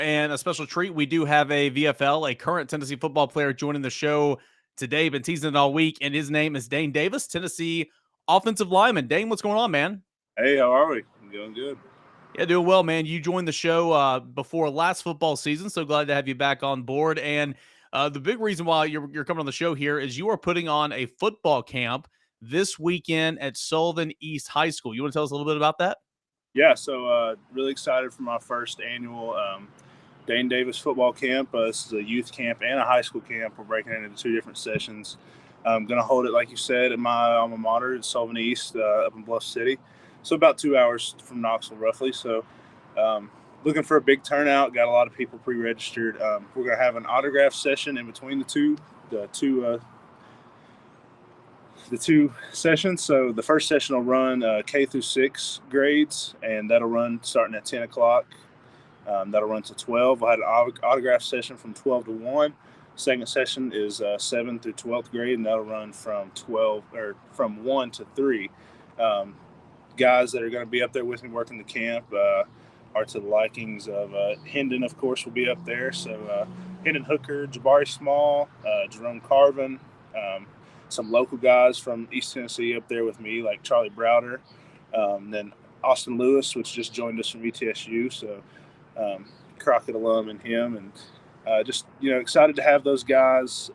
And a special treat, we do have a VFL, a current Tennessee football player, joining the show today. Been teasing it all week, and his name is Dayne Davis, Tennessee offensive lineman. Dane, what's going on, man? Hey, how are we? I'm doing good. Yeah, doing well, man. You joined the show before last football season, so glad to have you back on board. And the big reason why you're coming on the show here is you are putting on a football camp this weekend at Sullivan East High School. You want to tell us a little bit about that? Yeah, so really excited for my first annual Dane Davis football camp. This is a youth camp and a high school camp. We're breaking it into two different sessions. I'm going to hold it, like you said, at my alma mater at Sullivan East up in Bluff City. So about 2 hours from Knoxville, roughly. So looking for a big turnout. Got a lot of people pre-registered. We're going to have an autograph session in between the two sessions. So the first session will run K through 6 grades, and that'll run starting at 10 o'clock. That'll run to 12. We'll have an autograph session from 12 to 1. Second session is 7th through 12th grade, and that'll run from 1 to 3. Guys that are going to be up there with me working the camp are to the likings of Hendon, of course, will be up there. So Hendon Hooker, Jabari Small, Jerome Carvin, some local guys from East Tennessee up there with me, like Charlie Browder, then Austin Lewis, which just joined us from ETSU. So Crockett alum and him, and just excited to have those guys.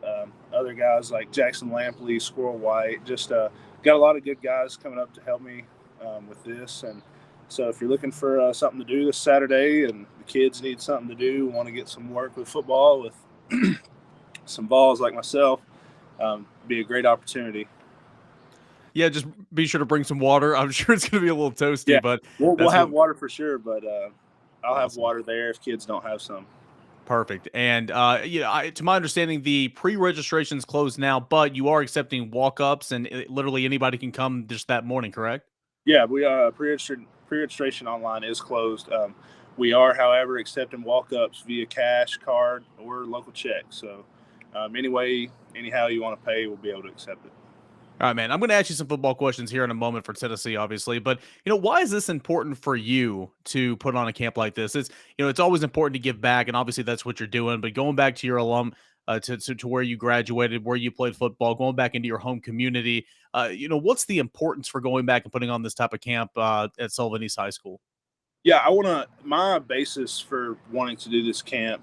Other guys like Jackson Lampley, Squirrel White, just got a lot of good guys coming up to help me with this. And so if you're looking for something to do this Saturday, and the kids need something to do, want to get some work with football with some Vols like myself, be a great opportunity. Yeah, just be sure to bring some water. I'm sure it's going to be a little toasty, Yeah, but we'll that's have what. water for sure, but I'll have Awesome. water there if kids don't have some. Perfect. And to my understanding, the pre-registration is closed now, but you are accepting walk-ups, and literally anybody can come just that morning, correct? Yeah, we pre-registration online is closed. We are, however, accepting walk-ups via cash, card, or local check. So anyhow you want to pay, we'll be able to accept it. All right, man. I'm going to ask you some football questions here in a moment for Tennessee, obviously. But why is this important for you to put on a camp like this? It's always important to give back, and obviously that's what you're doing. But going back to your to where you graduated, where you played football, going back into your home community, what's the importance for going back and putting on this type of camp at Sullivan East High School? Yeah, my basis for wanting to do this camp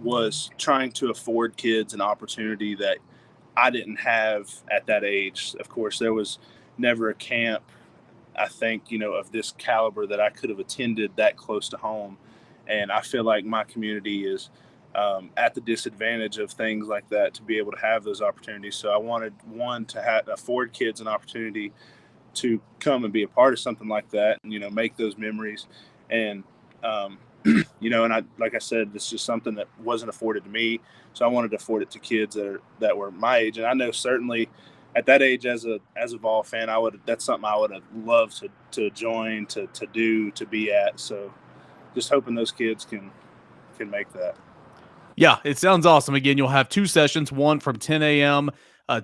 was trying to afford kids an opportunity that I didn't have at that age. Of course, there was never a camp, I think, of this caliber that I could have attended that close to home. And I feel like my community is at the disadvantage of things like that to be able to have those opportunities. So I wanted to afford kids an opportunity to come and be a part of something like that, and make those memories. And and like I said, this is just something that wasn't afforded to me, so I wanted to afford it to kids that were my age. And I know certainly at that age, as a Vol fan, that's something I would have loved to join, to do, to be at. So just hoping those kids can make that. Yeah, it sounds awesome. Again, you'll have two sessions, one from 10 a.m.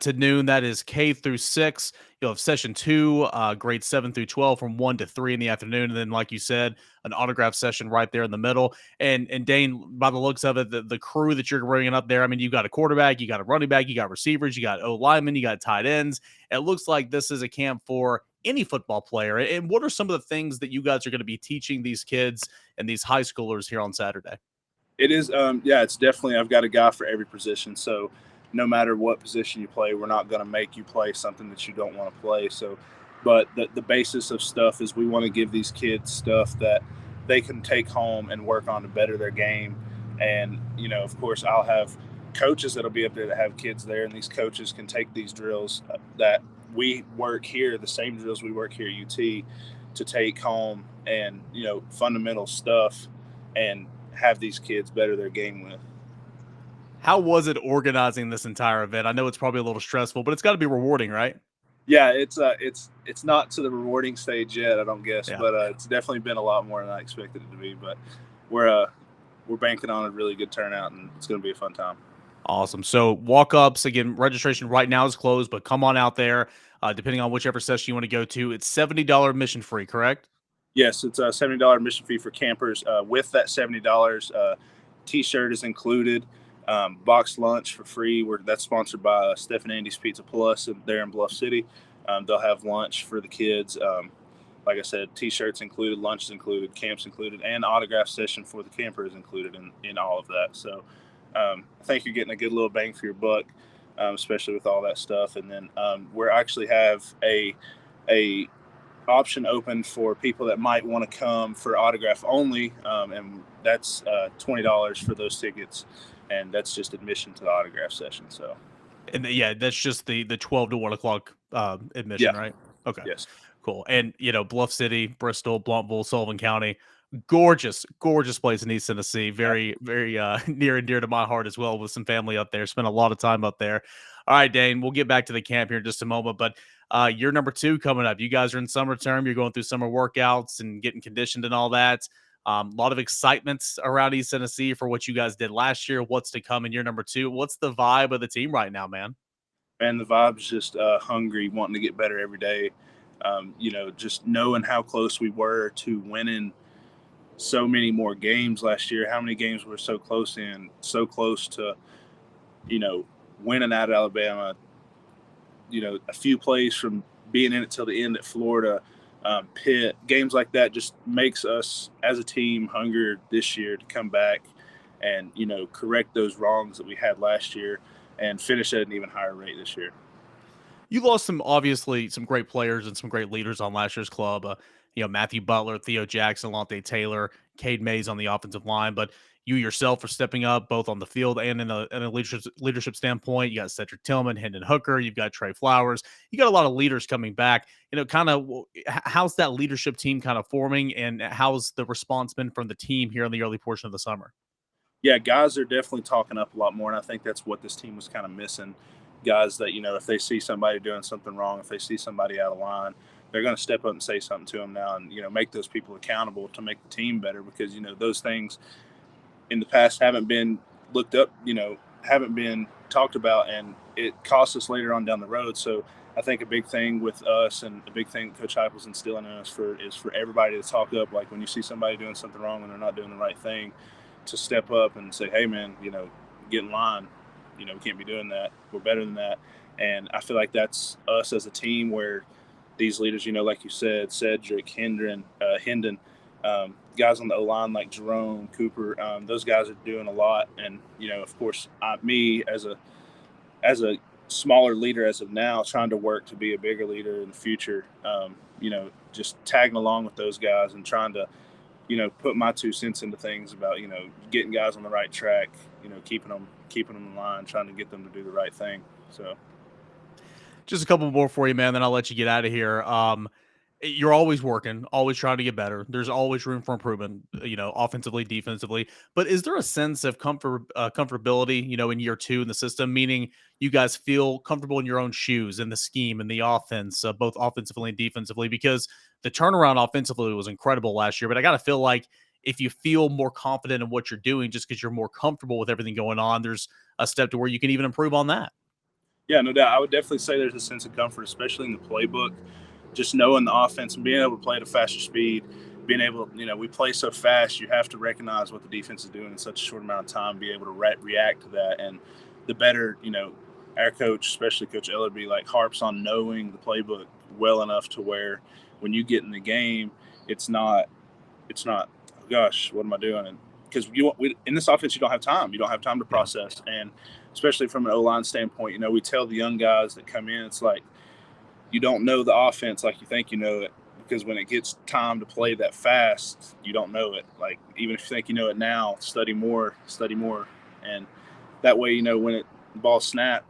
To noon. That is K through 6. You'll have session 2, grades 7 through 12, from 1 to 3 in the afternoon. And then, like you said, an autograph session right there in the middle. And Dane, by the looks of it, the crew that you're bringing up there, I mean, you got a quarterback, you got a running back, you got receivers, you got O-linemen, you got tight ends. It looks like this is a camp for any football player. And what are some of the things that you guys are going to be teaching these kids and these high schoolers here on Saturday? It is, it's definitely, I've got a guy for every position. So no matter what position you play, we're not going to make you play something that you don't want to play. So, but the basis of stuff is we want to give these kids stuff that they can take home and work on to better their game. And, of course, I'll have coaches that'll be up there that have kids there, and these coaches can take these drills that we work here, the same drills we work here at UT, to take home and, fundamental stuff, and have these kids better their game with. How was it organizing this entire event? I know it's probably a little stressful, but it's got to be rewarding, right? Yeah, it's not to the rewarding stage yet, I don't guess, Yeah. but it's definitely been a lot more than I expected it to be. But we're banking on a really good turnout, and it's going to be a fun time. Awesome. So walk-ups, again, registration right now is closed, but come on out there. Depending on whichever session you want to go to, it's $70 admission free, correct? Yes, it's a $70 admission fee for campers. With that $70, T-shirt is included. Boxed lunch for free. That's sponsored by Steph and Andy's Pizza Plus, and they're in Bluff City. They'll have lunch for the kids. Like I said, T-shirts included, lunch is included, camps included, and autograph session for the camper is included in all of that. So I think you're getting a good little bang for your buck, especially with all that stuff. And then we actually have a option open for people that might want to come for autograph only, and that's $20 for those tickets, and that's just admission to the autograph session. So And yeah, that's just the 12 to 1 o'clock yeah, admission, right? Okay. yes, Cool. And Bluff City, Bristol, Bluntville, Sullivan County, gorgeous, gorgeous place in East Tennessee. Very, very near and dear to my heart as well. With some family up there, spent a lot of time up there. All right, Dane, we'll get back to the camp here in just a moment. But year number 2 coming up. You guys are in summer term. You're going through summer workouts and getting conditioned and all that. A lot of excitement around East Tennessee for what you guys did last year. What's to come in year number 2? What's the vibe of the team right now, man? and the vibe's just hungry, wanting to get better every day. Just knowing how close we were to winning so many more games last year. How many games we're so close to, you know, winning at Alabama. A few plays from being in it till the end at Florida, Pitt, games like that just makes us as a team hungrier this year to come back and correct those wrongs that we had last year and finish at an even higher rate this year. You lost obviously some great players and some great leaders on last year's club. Matthew Butler, Theo Jackson, Lante Taylor, Cade Mays on the offensive line, but you yourself are stepping up both on the field and in a leadership standpoint. You got Cedric Tillman, Hendon Hooker, you've got Trey Flowers. You got a lot of leaders coming back. Kind of how's that leadership team kind of forming, and how's the response been from the team here in the early portion of the summer? Yeah, guys are definitely talking up a lot more, and I think that's what this team was kind of missing. Guys that if they see somebody doing something wrong, if they see somebody out of line, they're going to step up and say something to them now, and make those people accountable to make the team better, because those things in the past haven't been looked up, haven't been talked about, and it costs us later on down the road. So I think a big thing with us, and a big thing Coach Heupel's instilling in us is for everybody to talk up. Like when you see somebody doing something wrong and they're not doing the right thing, to step up and say, "Hey, man, get in line. We can't be doing that. We're better than that." And I feel like that's us as a team, where these leaders, like you said, Cedric, Hendon, guys on the O line like Jerome Cooper, those guys are doing a lot. And of course, me as a smaller leader as of now, trying to work to be a bigger leader in the future. Just tagging along with those guys and trying to put my 2 cents into things about getting guys on the right track, keeping them in line, trying to get them to do the right thing. So Just a couple more for you, man. Then I'll let you get out of here. You're always working, always trying to get better. There's always room for improvement, offensively, defensively. But is there a sense of comfortability, in year 2 in the system, meaning you guys feel comfortable in your own shoes, in the scheme, and the offense, both offensively and defensively? Because the turnaround offensively was incredible last year. But I got to feel like if you feel more confident in what you're doing, just because you're more comfortable with everything going on, there's a step to where you can even improve on that. yeah, no doubt. I would definitely say there's a sense of comfort, especially in the playbook. Just knowing the offense and being able to play at a faster speed, being able to, we play so fast, you have to recognize what the defense is doing in such a short amount of time, be able to react to that. And the better, our coach, especially Coach Ellerby, like harps on knowing the playbook well enough to where when you get in the game, it's not, oh gosh, what am I doing? And because in this offense, you don't have time. You don't have time to process. And especially from an O-line standpoint, we tell the young guys that come in, it's like, you don't know the offense like you think you know it, because when it gets time to play that fast, you don't know it. Like, even if you think you know it now, study more. And that way, when the ball snap,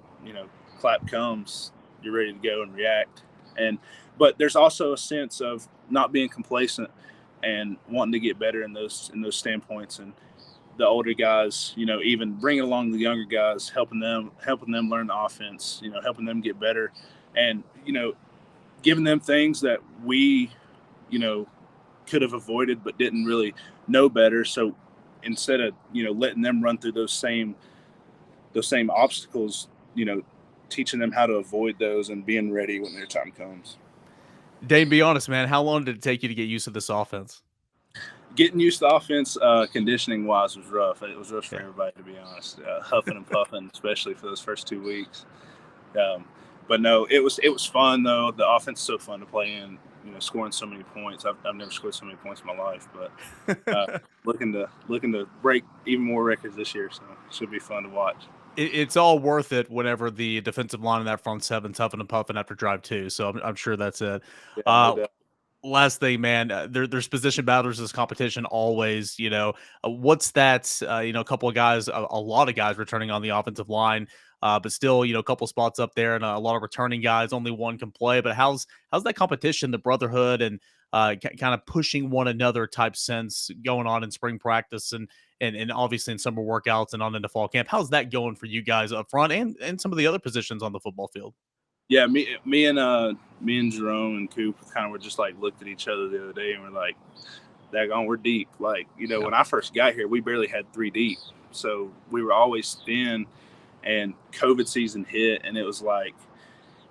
clap comes, you're ready to go and react. But there's also a sense of not being complacent and wanting to get better in those standpoints. And the older guys, even bringing along the younger guys, helping them learn the offense, helping them get better, and giving them things that we could have avoided but didn't really know better. So instead of letting them run through those same obstacles, teaching them how to avoid those and being ready when their time comes. Dane, be honest, man. How long did it take you to get used to this offense? Getting used to offense, conditioning wise, was rough. It was rough for Yeah. everybody, to be honest. Huffing and puffing, especially for those first 2 weeks. Um, but no, it was fun though. The offense is so fun to play in. Scoring so many points. I've never scored so many points in my life, but looking to break even more records this year. So it should be fun to watch. It's all worth it whenever the defensive line in that front seven toughen and puffing after drive two. So I'm sure that's it. Yeah, no Uh, doubt. Last thing, man, there's position battles, there's competition always. What's that? A couple of guys, a lot of guys returning on the offensive line, but still, a couple spots up there, and a lot of returning guys. Only one can play. But how's that competition, the brotherhood, and kind of pushing one another type sense going on in spring practice and obviously in summer workouts and on into fall camp? How's that going for you guys up front and some of the other positions on the football field? Yeah, me and Jerome and Coop kind of were just like looked at each other the other day and we're like, daggone, we're deep. Like, Yeah. when I first got here, we barely had three deep. So we were always thin, and COVID season hit, and it was like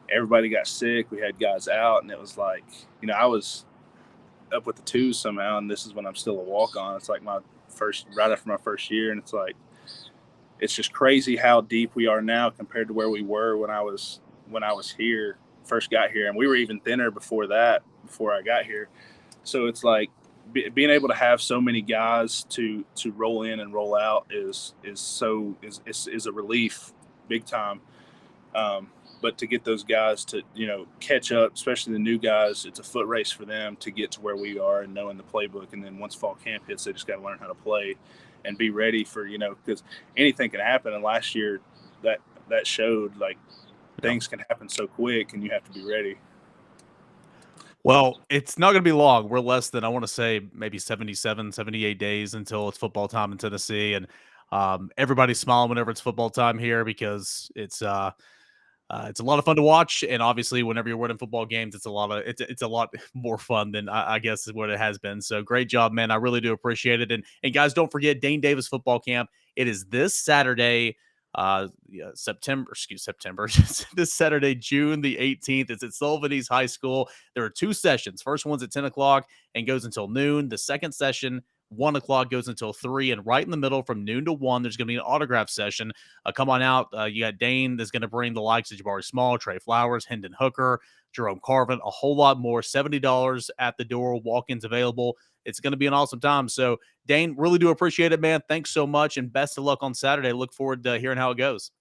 everybody got sick. We had guys out, and it was like, I was up with the twos somehow, and this is when I'm still a walk on. It's like right after my first year, and it's like, it's just crazy how deep we are now compared to where we were when I was here, first got here, and we were even thinner before that, before I got here. So it's like being able to have so many guys to roll in and roll out is a relief, big time. But to get those guys to catch up, especially the new guys, it's a foot race for them to get to where we are and knowing the playbook. And then once fall camp hits, they just got to learn how to play and be ready for because anything can happen. And last year, that showed like Yeah. things can happen so quick, and you have to be ready. Well, it's not gonna be long. We're less than, I wanna say, maybe 77, 78 days until it's football time in Tennessee, and, everybody's smiling whenever it's football time here because it's a lot of fun to watch, and obviously, whenever you're winning football games, it's a lot more fun than I guess is what it has been. So great job, man. I really do appreciate it. And guys, don't forget Dane Davis football camp. It is this Saturday, yeah, September. This Saturday, June the 18th. It's at Sullivan East High School. There are two sessions. First one's at 10 o'clock and goes until noon. The second session, 1 o'clock, goes until 3. And right in the middle from noon to 1, there's going to be an autograph session. Come on out. You got Dane that's going to bring the likes of Jabari Small, Trey Flowers, Hendon Hooker, Jerome Carvin, a whole lot more. $70 at the door, walk-ins available. It's going to be an awesome time. So, Dane, really do appreciate it, man. Thanks so much, and best of luck on Saturday. Look forward to hearing how it goes.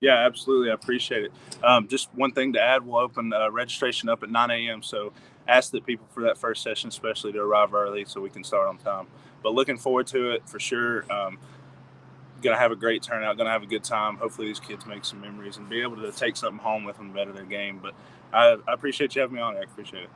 Yeah, absolutely. I appreciate it. Just one thing to add: we'll open registration up at 9 a.m. So ask the people for that first session, especially to arrive early, so we can start on time. But looking forward to it for sure. Gonna have a great turnout. Gonna have a good time. Hopefully, these kids make some memories and be able to take something home with them to better their game. But I appreciate you having me on. I appreciate it.